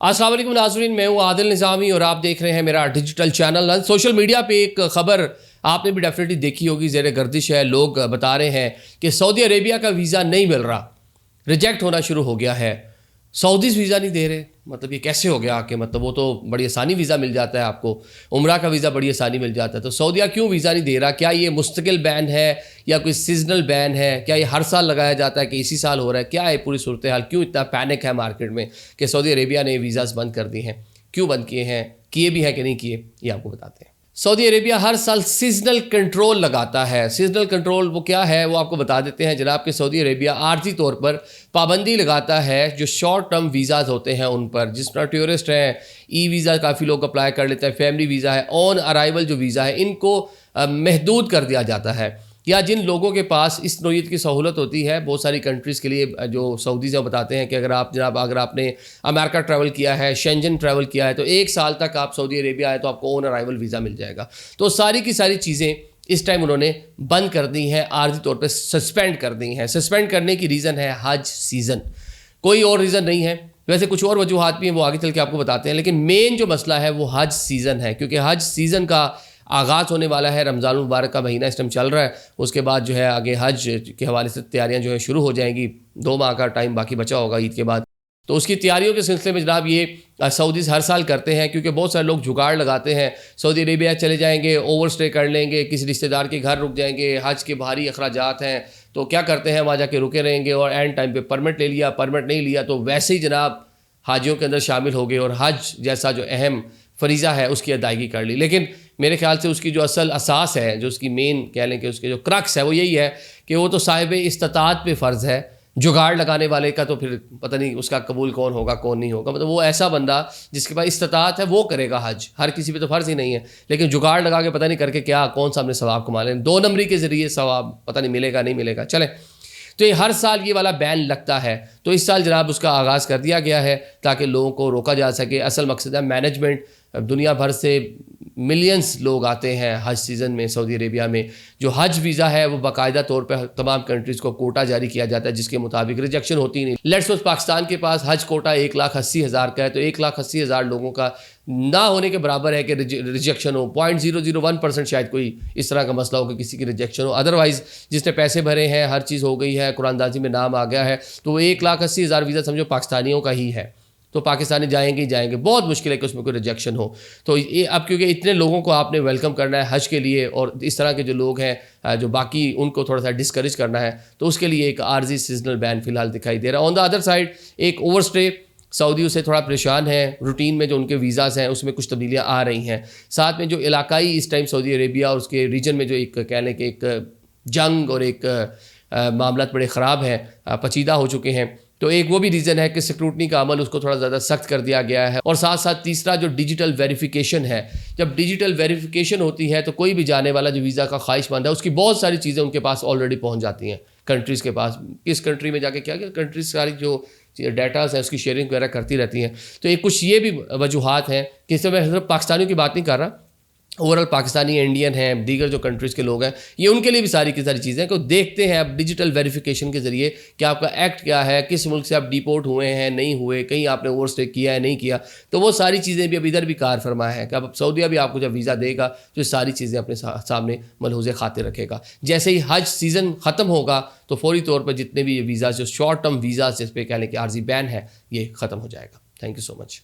अस्सलाम वालेकुम नाज़रीन, मैं हूँ आदिल निज़ामी और आप देख रहे हैं मेरा डिजिटल चैनल। सोशल मीडिया पे एक ख़बर आपने भी डेफिनेटली देखी होगी, ज़ेर गर्दिश है। लोग बता रहे हैं कि सऊदी अरेबिया का वीज़ा नहीं मिल रहा, रिजेक्ट होना शुरू हो गया है। सऊदीज़ वीज़ा नहीं दे रहे, मतलब ये कैसे हो गया कि मतलब वो तो बड़ी आसानी वीज़ा मिल जाता है आपको, उम्रा का वीज़ा बड़ी आसानी मिल जाता है, तो सऊदीया क्यों वीज़ा नहीं दे रहा? क्या ये मुस्तकिल बैन है या कोई सीजनल बैन है? क्या ये हर साल लगाया जाता है कि इसी साल हो रहा है? क्या है पूरी सूरत हाल? क्यों इतना पैनिक है मार्केट में कि सऊदी अरेबिया ने वीज़ाज़ बंद कर दिए हैं? क्यों बंद किए हैं? किए भी हैं कि नहीं किए, ये आपको बताते हैं। सऊदी अरेबिया हर साल सीजनल कंट्रोल लगाता है। सीजनल कंट्रोल वो क्या है वो आपको बता देते हैं जनाब कि सऊदी अरेबिया आर्जी तौर पर पाबंदी लगाता है जो शॉर्ट टर्म वीज़ाज़ होते हैं उन पर, जिस तरह टूरिस्ट हैं, ई वीज़ा काफ़ी लोग अप्लाई कर लेते हैं, फैमिली वीज़ा है, ऑन अराइवल जो वीज़ा है, इनको महदूद कर दिया जाता है। या जिन लोगों के पास इस नोयत की सहूलत होती है, बहुत सारी कंट्रीज़ के लिए जो सऊदी से बताते हैं कि अगर आपने अमेरिका ट्रैवल किया है, शेंजन ट्रैवल किया है, तो 1 साल तक आप सऊदी अरेबिया आए तो आपको ऑन अराइवल वीज़ा मिल जाएगा। तो सारी की सारी चीज़ें इस टाइम उन्होंने बंद कर दी हैं, आर्जी तौर पर सस्पेंड कर दी हैं। सस्पेंड करने की रीज़न है हज सीज़न, कोई और रीज़न नहीं है। वैसे कुछ और वजूहात भी हैं, वो आगे चल के आपको बताते हैं, लेकिन मेन जो मसला है वो हज सीज़न है, क्योंकि हज सीज़न का आगाज़ होने वाला है। रमज़ान मुबारक का महीना इस टाइम चल रहा है, उसके बाद जो है आगे हज के हवाले से तैयारियां जो है शुरू हो जाएंगी। 2 माह का टाइम बाकी बचा होगा ईद के बाद, तो उसकी तैयारियों के सिलसिले में जनाब ये सऊदीज़ हर साल करते हैं, क्योंकि बहुत सारे लोग जुगाड़ लगाते हैं। सऊदी अरेबिया चले जाएंगे, ओवर स्टे कर लेंगे, किसी रिश्तेदार के घर रुक जाएंगे, हज के भारी अखराजात हैं, तो क्या करते हैं वहाँ जाके रुके रहेंगे और एंड टाइम पे परमिट ले लिया, परमिट नहीं लिया तो वैसे ही जनाब हाजियों के अंदर शामिल हो गए और हज जैसा जो अहम फरीज़ा है उसकी अदायगी कर ली। लेकिन मेरे ख्याल से उसकी जो असल असास है, जो उसकी मेन कह लें कि उसके जो क्रक्स है, वो यही है कि वो तो साहिब इस्तात पे फ़र्ज़ है। जुगाड़ लगाने वाले का तो फिर पता नहीं उसका कबूल कौन होगा कौन नहीं होगा, मतलब वो ऐसा बंदा जिसके पास इस्तात है वो करेगा हज, हर किसी पे तो फ़र्ज़ ही नहीं है। लेकिन जुगाड़ लगा के पता नहीं करके क्या कौन सा हमने सवाब कमा लें, 2 नंबरी के ज़रिए सवाब पता नहीं मिलेगा नहीं मिलेगा। चलें, तो ये हर साल ये वाला बैन लगता है, तो इस साल जनाब उसका आगाज़ कर दिया गया है ताकि लोगों को रोका जा सके। असल मकसद है मैनेजमेंट। दुनिया भर से मिलियंस लोग आते हैं हज सीज़न में सऊदी अरेबिया में। जो हज वीज़ा है वो बाकायदा तौर पर तमाम कंट्रीज़ को कोटा जारी किया जाता है, जिसके मुताबिक रिजेक्शन होती नहीं। लेट्स सपोज पाकिस्तान के पास हज कोटा 1,80,000 का है, तो 1,80,000 लोगों का ना होने के बराबर है कि रिजेक्शन हो। 0.001% शायद कोई इस तरह का मसला हो कि किसी की रिजेक्शन हो। अदरवाइज़ जिसने पैसे भरे हैं, हर चीज़ हो गई है, कुरानदाजी में नाम आ गया है, तो 1,80,000 वीज़ा समझो पाकिस्तानियों का ही है, तो पाकिस्तानी जाएंगे ही जाएंगे। बहुत मुश्किल है कि उसमें कोई रिजेक्शन हो। तो ये अब क्योंकि इतने लोगों को आपने वेलकम करना है हज के लिए, और इस तरह के जो लोग हैं जो बाकी उनको थोड़ा सा डिस्करेज करना है, तो उसके लिए एक आर्जी सीजनल बैन फ़िलहाल दिखाई दे रहा है। ऑन द अदर साइड एक ओवर स्टे, सऊदी उससे थोड़ा परेशान है। रूटीन में जो उनके वीज़ाज़ हैं उसमें कुछ तब्दीलियाँ आ रही हैं। साथ में जो इलाकाई इस टाइम सऊदी अरेबिया और उसके रीजन में जो एक कह लें कि एक जंग और एक मामलात बड़े ख़राब हैं, पचीदा हो चुके हैं, तो एक वो भी रीज़न है कि सिक्योरिटी का अमल उसको थोड़ा ज़्यादा सख्त कर दिया गया है। और साथ साथ तीसरा जो डिजिटल वेरिफिकेशन है, जब डिजिटल वेरिफिकेशन होती है तो कोई भी जाने वाला जो वीज़ा का ख्वाहिशमंद है उसकी बहुत सारी चीज़ें उनके पास ऑलरेडी पहुंच जाती हैं कंट्रीज़ के पास। किस कंट्री में जाके क्या क्या कंट्रीज़ सारी जो डाटाज़ हैं उसकी शेयरिंग वगैरह करती रहती हैं। तो एक कुछ ये भी वजूहात हैं कि इससे मैं सिर्फ पाकिस्तानियों की बात नहीं कर रहा, ओवरऑल पाकिस्तानी, इंडियन हैं, दीगर जो कंट्रीज़ के लोग हैं, ये उनके लिए भी सारी की सारी चीज़ें को देखते हैं अब डिजिटल वेरिफिकेशन के ज़रिए कि आपका एक्ट क्या है, किस मुल्क से आप डिपोर्ट हुए हैं नहीं हुए, कहीं आपने ओवर स्टे किया है नहीं किया, तो वो सारी चीज़ें भी अब इधर भी कार फरमा है कि अब सऊदीया भी आपको जब वीज़ा देगा तो सारी चीज़ें अपने सामने मलहूज़े खातिर रखेगा। जैसे ही हज सीज़न ख़त्म होगा तो फौरी तौर पर जितने भी ये वीज़ा जो शॉर्ट टर्म वीज़ा जिस पे कह लें कि आर्जी बैन है ये ख़त्म हो जाएगा। Thank you so much.